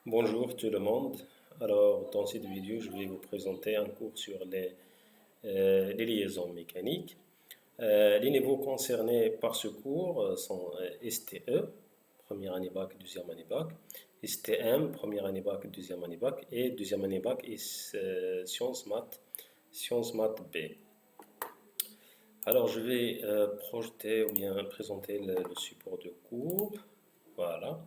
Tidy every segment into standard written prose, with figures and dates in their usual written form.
Bonjour tout le monde. Alors, dans cette vidéo, je vais vous présenter un cours sur les liaisons mécaniques. Les niveaux concernés par ce cours sont STE, première année bac, deuxième année bac, STM, première année bac, deuxième année bac, et deuxième année bac et sciences maths B. Alors, je vais projeter ou bien présenter le support de cours. Voilà.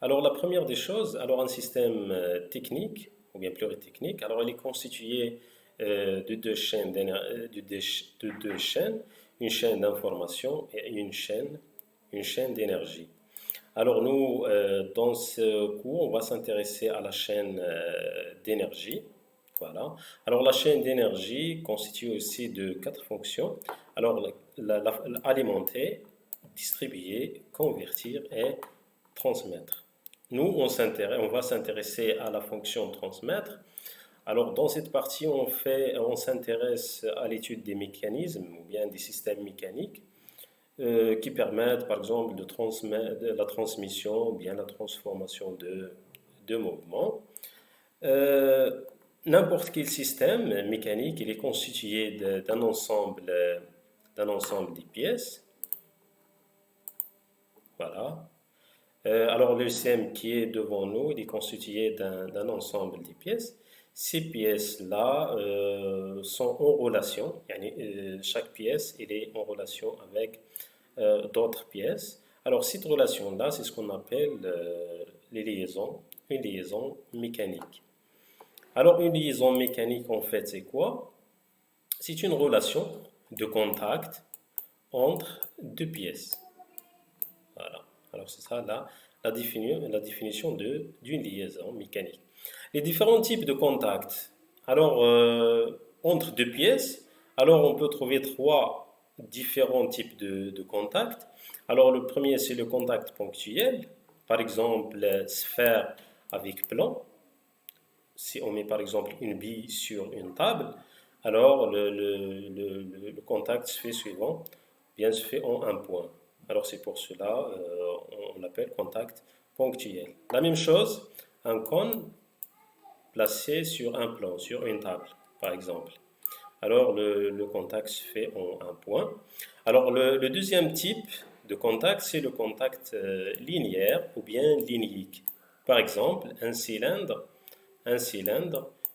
Alors, la première des choses, alors un système technique, ou bien pluritechnique, alors il est constitué de deux chaînes, de deux chaînes, une chaîne d'information et une chaîne d'énergie. Alors, nous, dans ce cours, on va s'intéresser à la chaîne d'énergie. Voilà. Alors, la chaîne d'énergie constitue aussi de quatre fonctions. Alors, alimenter, distribuer, convertir et transmettre. Nous, on va s'intéresser à la fonction transmettre. Alors, dans cette partie, on s'intéresse à l'étude des mécanismes ou bien des systèmes mécaniques qui permettent, par exemple, de transmettre la transmission ou bien la transformation de mouvements. Euh, N'importe quel système mécanique, il est constitué d'un ensemble des pièces. Voilà. Alors, le système qui est devant nous, il est constitué d'un ensemble de pièces. Ces pièces-là sont en relation. Chaque pièce elle est en relation avec d'autres pièces. Alors, cette relation-là, c'est ce qu'on appelle les liaisons, une liaison mécanique. Alors, une liaison mécanique, en fait, c'est quoi? C'est une relation de contact entre deux pièces. Voilà. Alors, c'est ça la définition d'une liaison mécanique. Les différents types de contacts. Alors, entre deux pièces, alors on peut trouver trois différents types de contacts. Alors, le premier, c'est le contact ponctuel. Par exemple, sphère avec plan. Si on met par exemple une bille sur une table, alors le contact se fait suivant, bien se fait en un point. Alors c'est pour cela on l'appelle contact ponctuel. La même chose, un cône placé sur un plan, sur une table, par exemple. Alors le contact se fait en un point. Alors le deuxième type de contact, c'est le contact linéaire ou bien linéique. Par exemple, un cylindre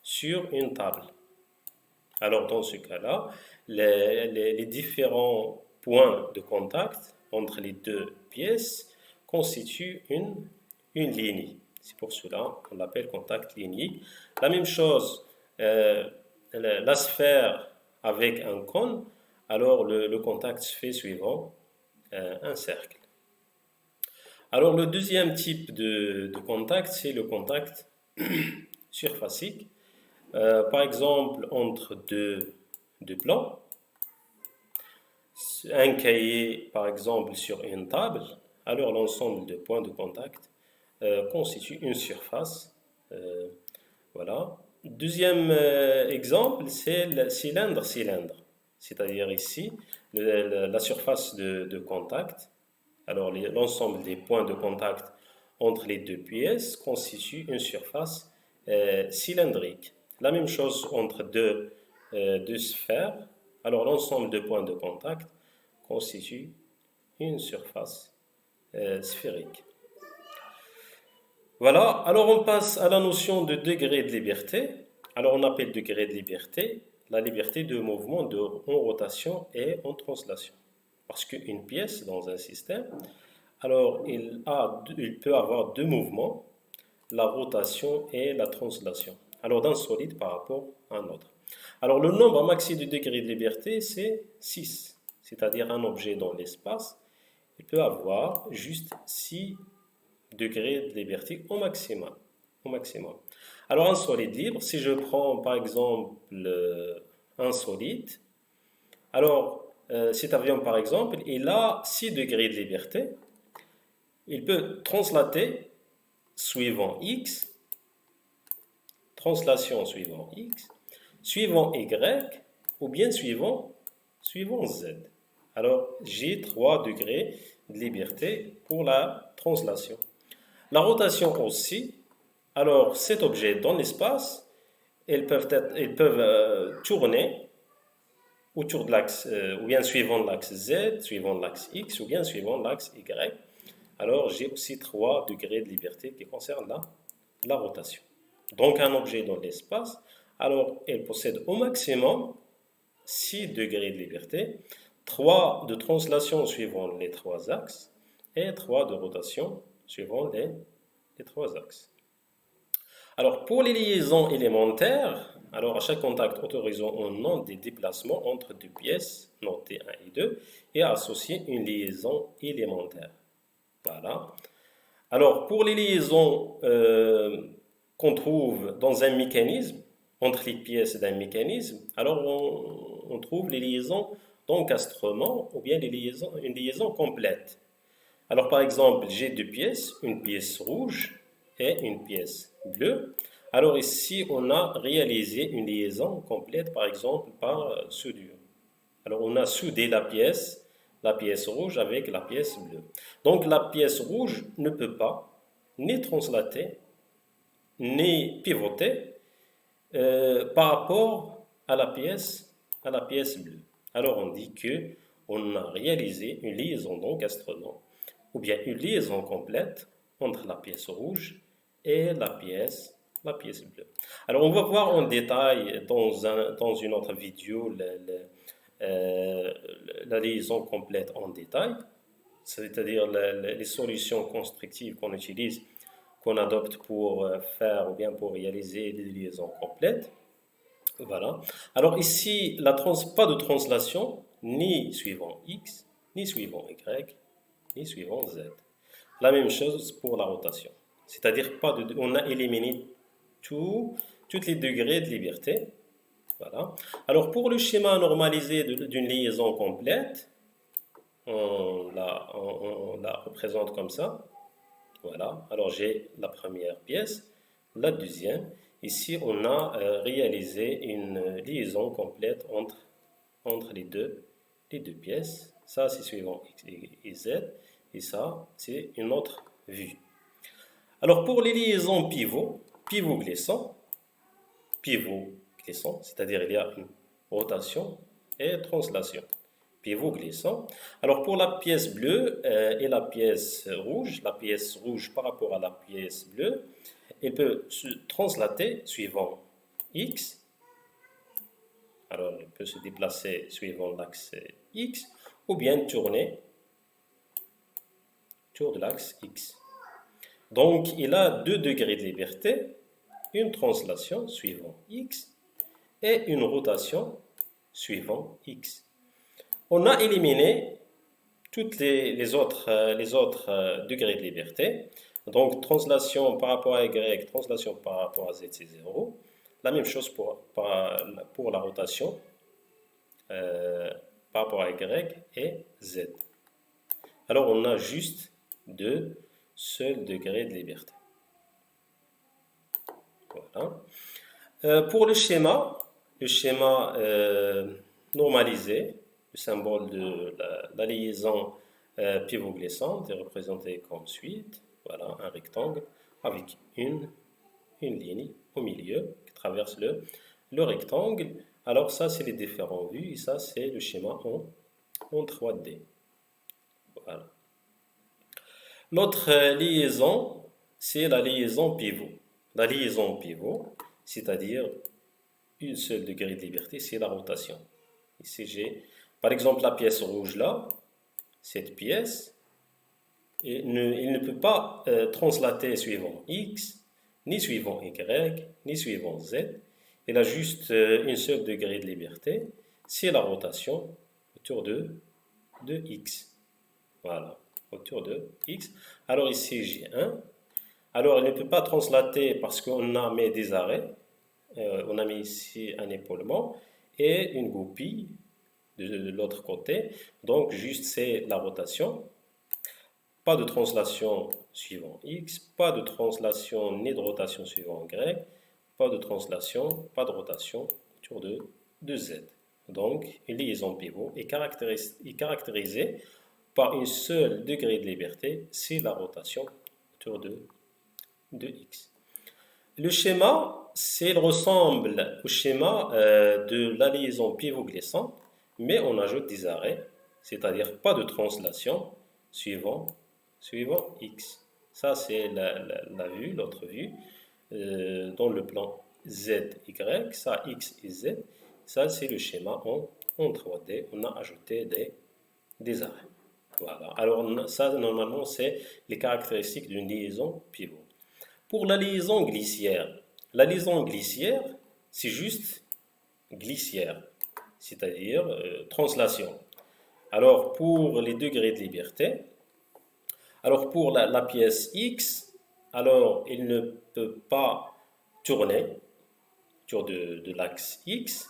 sur une table. Alors dans ce cas-là, les différents points de contact entre les deux pièces constituent une ligne. C'est pour cela qu'on l'appelle contact linéique. La même chose, la sphère avec un cône, alors le contact se fait suivant un cercle. Alors le deuxième type de contact, c'est le contact surfacique. Par exemple, entre deux plans, un cahier par exemple sur une table, alors l'ensemble de points de contact constitue une surface. Euh, voilà. Deuxième exemple, c'est le cylindre-cylindre, c'est-à-dire ici la surface de contact. Alors l'ensemble des points de contact entre les deux pièces constitue une surface cylindrique. La même chose entre deux sphères. Alors l'ensemble de points de contact constitue une surface sphérique. Voilà, alors on passe à la notion de degré de liberté. Alors on appelle degré de liberté la liberté de mouvement en rotation et en translation. Parce qu'une pièce dans un système, alors il peut avoir deux mouvements, la rotation et la translation. Alors d'un solide par rapport à un autre. Alors le nombre maxi de degrés de liberté, c'est 6, c'est-à-dire un objet dans l'espace, il peut avoir juste 6 degrés de liberté au maximum. Au maximum. Alors un solide libre, si je prends par exemple un solide, alors cet avion par exemple, il a 6 degrés de liberté, il peut translater suivant x, translation suivant x, suivant y ou bien suivant z. Alors j'ai 3 degrés de liberté pour la translation. La rotation aussi, Alors, cet objet dans l'espace, ils peuvent tourner autour de l'axe, ou bien suivant l'axe Z, suivant l'axe X, ou bien suivant l'axe Y. Alors, j'ai aussi 3 degrés de liberté qui concernent la rotation. Donc, un objet dans l'espace, alors, il possède au maximum 6 degrés de liberté, 3 de translation suivant les 3 axes, et 3 de rotation suivant les 3 axes. Alors, pour les liaisons élémentaires, alors à chaque contact, autorisons un nom des déplacements entre deux pièces, notées 1 et 2, et associer une liaison élémentaire. Voilà. Alors, pour les liaisons qu'on trouve dans un mécanisme, entre les pièces d'un mécanisme, alors on trouve les liaisons d'encastrement ou bien une liaison complète. Alors, par exemple, j'ai deux pièces, une pièce rouge et une pièce bleue. Alors ici, on a réalisé une liaison complète, par exemple, par soudure. Alors, on a soudé la pièce rouge avec la pièce bleue. Donc, la pièce rouge ne peut pas ni translater, ni pivoter par rapport à la pièce bleue. Alors, on dit que on a réalisé une liaison d'encastrement ou bien une liaison complète entre la pièce rouge et la pièce bleue. Alors, on va voir en détail dans une autre vidéo la liaison complète en détail, c'est-à-dire les solutions constructives qu'on utilise, qu'on adopte pour faire ou bien pour réaliser des liaisons complètes. Voilà. Alors ici, pas de translation, ni suivant X, ni suivant Y, ni suivant Z. La même chose pour la rotation. C'est-à-dire, on a éliminé tous les degrés de liberté. Voilà. Alors, pour le schéma normalisé d'une liaison complète, on la représente comme ça. Voilà. Alors, j'ai la première pièce, la deuxième. Ici, on a réalisé une liaison complète entre les deux pièces. Ça, c'est suivant X et Z. Et ça, c'est une autre vue. Alors, pour les liaisons pivot-glissant, c'est-à-dire il y a une rotation et translation. Pivot-glissant. Alors, pour la pièce bleue et la pièce rouge par rapport à la pièce bleue, elle peut se translater suivant X. Alors, elle peut se déplacer suivant l'axe X ou bien tourner autour de l'axe X. Donc, il a 2 degrés de liberté, une translation suivant X et une rotation suivant X. On a éliminé toutes les autres degrés de liberté. Donc, translation par rapport à Y, translation par rapport à Z, c'est 0. La même chose pour la rotation par rapport à Y et Z. Alors, on a juste 2 seuls degrés de liberté. Voilà. Pour le schéma normalisé, le symbole de la liaison pivot-glissante est représenté comme suit. Voilà, un rectangle avec une ligne au milieu qui traverse le rectangle. Alors ça, c'est les différentes vues et ça, c'est le schéma en 3D. Voilà. L'autre liaison, c'est la liaison pivot. La liaison pivot, c'est-à-dire une seule degré de liberté, c'est la rotation. Ici, j'ai par exemple la pièce rouge là, cette pièce, il ne peut pas translater suivant X, ni suivant Y, ni suivant Z. Il a juste une seule degré de liberté, c'est la rotation autour de X. Voilà, autour de X. Alors ici, j'ai 1. Alors, il ne peut pas translater parce qu'on a mis des arrêts. On a mis ici un épaulement et une goupille de l'autre côté. Donc, juste c'est la rotation. Pas de translation suivant X, pas de translation ni de rotation suivant Y, pas de translation, pas de rotation autour de Z. Donc, une liaison pivot est caractérisée par une seule degré de liberté, c'est la rotation autour de X. Le schéma, il ressemble au schéma de la liaison pivot-glissant, mais on ajoute des arrêts, c'est-à-dire pas de translation suivant, suivant X. Ça, c'est la vue, l'autre vue, dans le plan Z, Y, ça X et Z. Ça, c'est le schéma en 3D. On a ajouté des arrêts. Voilà. Alors, ça, normalement, c'est les caractéristiques d'une liaison pivot. Pour la liaison glissière, c'est juste glissière, c'est-à-dire translation. Alors, pour les degrés de liberté, alors pour la pièce X, alors il ne peut pas tourner autour de l'axe X,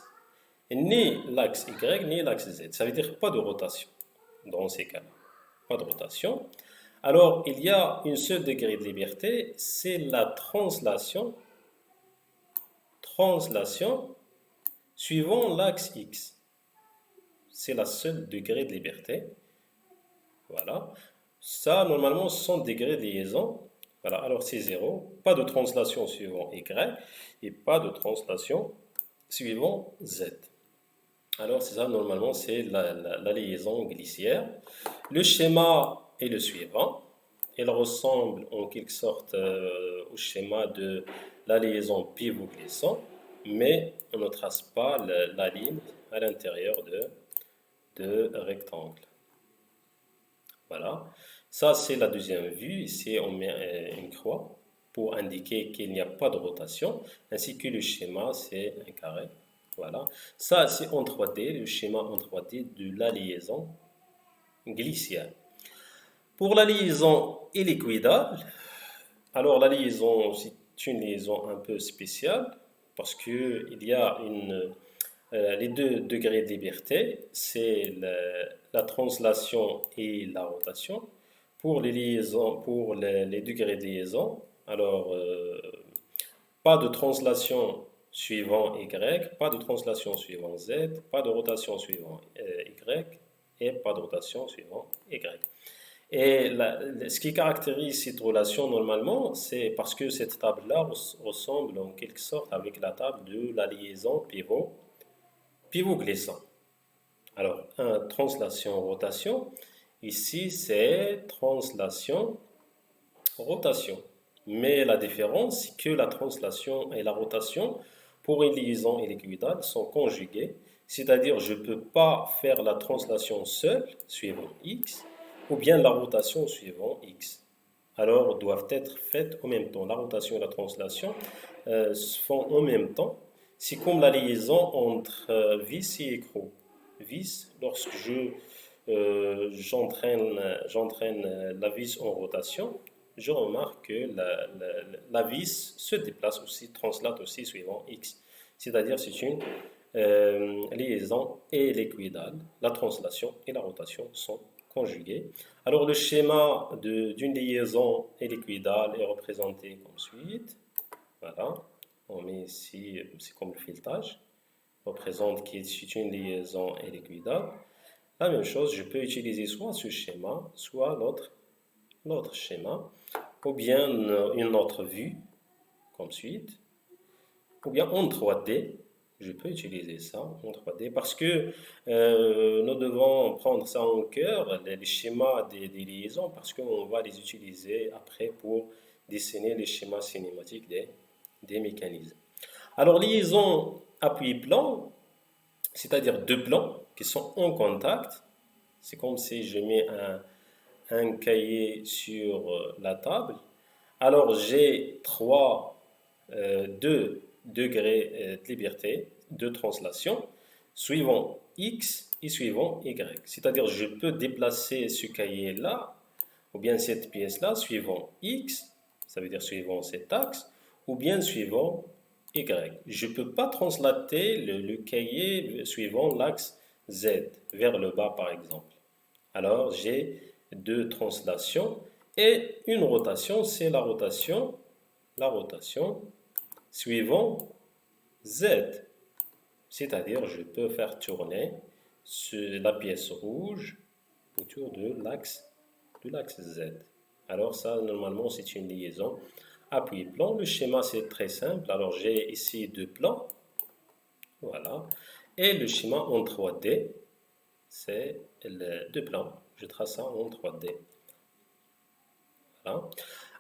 ni l'axe Y, ni l'axe Z. Ça veut dire pas de rotation dans ces cas-là. Pas de rotation. Alors, il y a une seule degré de liberté, c'est la translation suivant l'axe X. C'est la seule degré de liberté. Voilà. Ça, normalement, ce sont degrés de liaison. Voilà. Alors, c'est 0. Pas de translation suivant Y et pas de translation suivant Z. Alors, c'est ça, normalement, c'est la liaison glissière. Le schéma est le suivant. Il ressemble en quelque sorte au schéma de la liaison pivot-glissant, mais on ne trace pas la ligne à l'intérieur de rectangle. Voilà. Ça, c'est la deuxième vue. Ici, on met une croix pour indiquer qu'il n'y a pas de rotation, ainsi que le schéma, c'est un carré. Voilà. Ça, c'est en 3D, le schéma en 3D de la liaison glissière. Pour la liaison hélicoïdale, alors la liaison, c'est une liaison un peu spéciale parce qu'il y a les deux degrés de liberté, c'est la translation et la rotation. Pour les liaisons, pour les degrés de liaison, alors pas de translation suivant Y, pas de translation suivant Z, pas de rotation suivant Y et pas de rotation suivant Y. Et ce qui caractérise cette relation normalement, c'est parce que cette table-là ressemble en quelque sorte avec la table de la liaison pivot-glissant. Alors, translation-rotation, ici c'est translation-rotation. Mais la différence, c'est que la translation et la rotation, pour une liaison hélicoïdale, sont conjuguées. C'est-à-dire, je ne peux pas faire la translation seule, suivant X, ou bien la rotation suivant X. Alors, doivent être faites en même temps. La rotation et la translation se font en même temps. C'est comme la liaison entre vis et écrou. Vis, lorsque j'entraîne la vis en rotation, je remarque que la vis se déplace aussi, translate aussi suivant X. C'est-à-dire c'est une liaison hélicoïdale. La translation et la rotation sont conjuguées. Alors le schéma d'une liaison hélicoïdale est représenté comme suit. Voilà, on met ici, c'est comme le filetage, représente que c'est une liaison hélicoïdale. La même chose, je peux utiliser soit ce schéma, soit l'autre schéma, ou bien une autre vue, comme suite, ou bien en 3D, je peux utiliser ça en 3D parce que nous devons prendre ça en cœur, les schémas des liaisons, parce qu'on va les utiliser après pour dessiner les schémas cinématiques des mécanismes. Alors, liaison appui-plan, c'est-à-dire deux plans qui sont en contact, c'est comme si je mets un cahier sur la table. Alors, j'ai deux degrés de liberté de translation suivant X et suivant Y. C'est-à-dire, je peux déplacer ce cahier-là, ou bien cette pièce-là, suivant X, ça veut dire suivant cet axe, ou bien suivant Y. Je ne peux pas translater le cahier suivant l'axe Z, vers le bas par exemple. Alors, j'ai deux translations et une rotation, c'est la rotation suivant Z. C'est-à-dire, je peux faire tourner la pièce rouge autour de l'axe Z. Alors ça, normalement, c'est une liaison appui plan. Le schéma, c'est très simple. Alors, j'ai ici deux plans. Voilà. Et le schéma en 3D, c'est deux plans. Je trace ça en 3D. Voilà.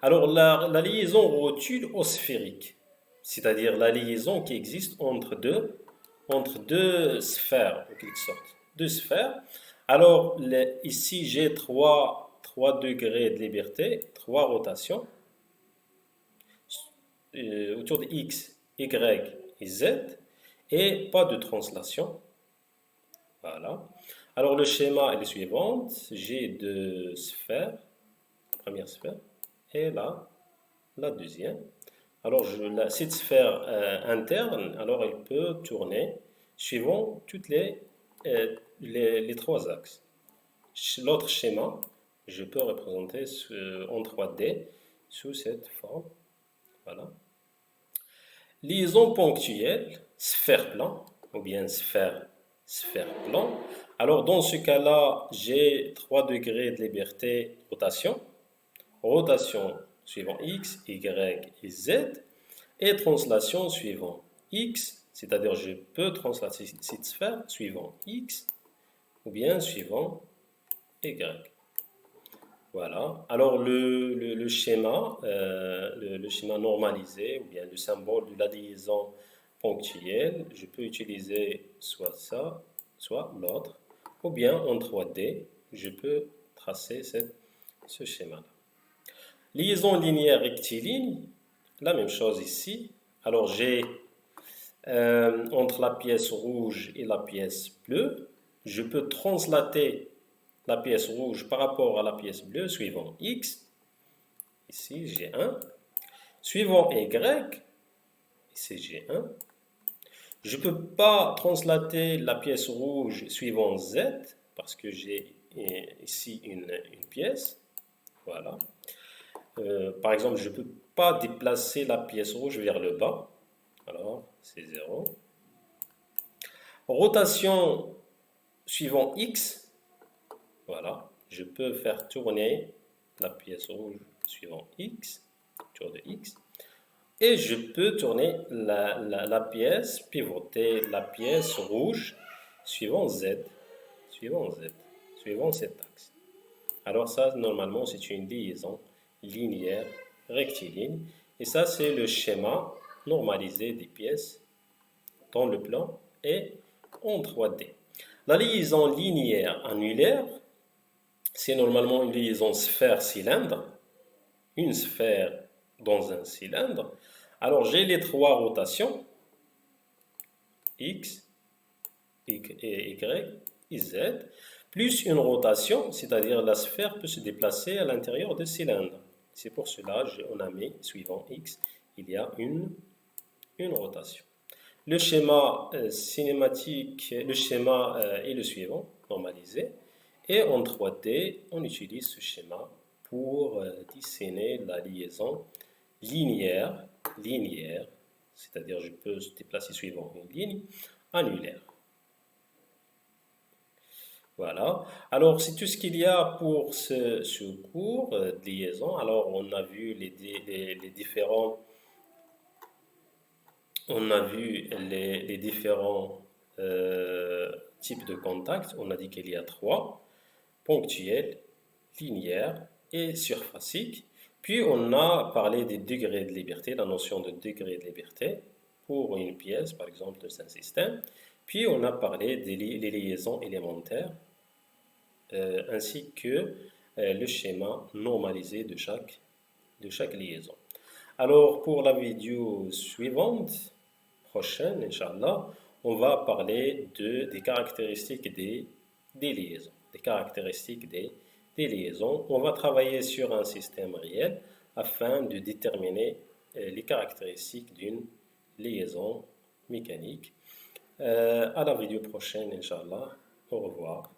Alors, la liaison rotule au sphérique, c'est-à-dire la liaison qui existe entre deux sphères, en quelque sorte. Deux sphères. Alors, ici, j'ai 3 degrés de liberté, 3 rotations autour de X, Y et Z, et pas de translation. Voilà. Alors, le schéma est le suivant. J'ai deux sphères, première sphère, et là, la deuxième. Alors, cette sphère interne, alors elle peut tourner suivant toutes les trois axes. L'autre schéma, je peux représenter en 3D sous cette forme. Voilà. Liaison ponctuelle, sphère plan, ou bien sphère plan. Alors, dans ce cas-là, j'ai 3 degrés de liberté rotation. Rotation suivant X, Y et Z. Et translation suivant X, c'est-à-dire je peux translater cette sphère suivant X ou bien suivant Y. Voilà. Alors le schéma, le schéma normalisé ou bien le symbole de la liaison ponctuelle, je peux utiliser soit ça, soit l'autre, ou bien en 3D, je peux tracer ce schéma-là. Liaison linéaire rectiligne, la même chose ici. Alors j'ai entre la pièce rouge et la pièce bleue, je peux translater la pièce rouge par rapport à la pièce bleue suivant X. Ici j'ai 1. Suivant Y, ici j'ai 1. Je ne peux pas translater la pièce rouge suivant Z parce que j'ai ici une pièce. Voilà. Par exemple, je ne peux pas déplacer la pièce rouge vers le bas. Alors, c'est 0. Rotation suivant X. Voilà. Je peux faire tourner la pièce rouge suivant X, autour de X. Et je peux tourner la pièce, pivoter la pièce rouge suivant Z, suivant cet axe. Alors ça, normalement, c'est une liaison linéaire rectiligne. Et ça, c'est le schéma normalisé des pièces dans le plan et en 3D. La liaison linéaire annulaire, c'est normalement une liaison sphère-cylindre, une sphère dans un cylindre. Alors, j'ai les 3 rotations, X, Y et Z, plus une rotation, c'est-à-dire la sphère peut se déplacer à l'intérieur du cylindre. C'est pour cela qu'on a mis suivant X, il y a une rotation. Le schéma cinématique, le schéma est le suivant, normalisé. Et en 3D, on utilise ce schéma pour dessiner la liaison linéaire, c'est-à-dire je peux se déplacer suivant une ligne annulaire. Voilà. Alors, c'est tout ce qu'il y a pour ce cours de liaison. Alors, on a vu les différents types de contacts. On a dit qu'il y a 3, ponctuel, linéaire et surfacique. Puis, on a parlé des degrés de liberté, la notion de degré de liberté pour une pièce, par exemple, de un système. Puis, on a parlé des liaisons élémentaires, ainsi que le schéma normalisé de chaque liaison. Alors, pour la vidéo suivante, prochaine, Inch'Allah, on va parler des caractéristiques des liaisons. Des caractéristiques des liaisons. On va travailler sur un système réel afin de déterminer les caractéristiques d'une liaison mécanique. À la vidéo prochaine, Inch'Allah. Au revoir.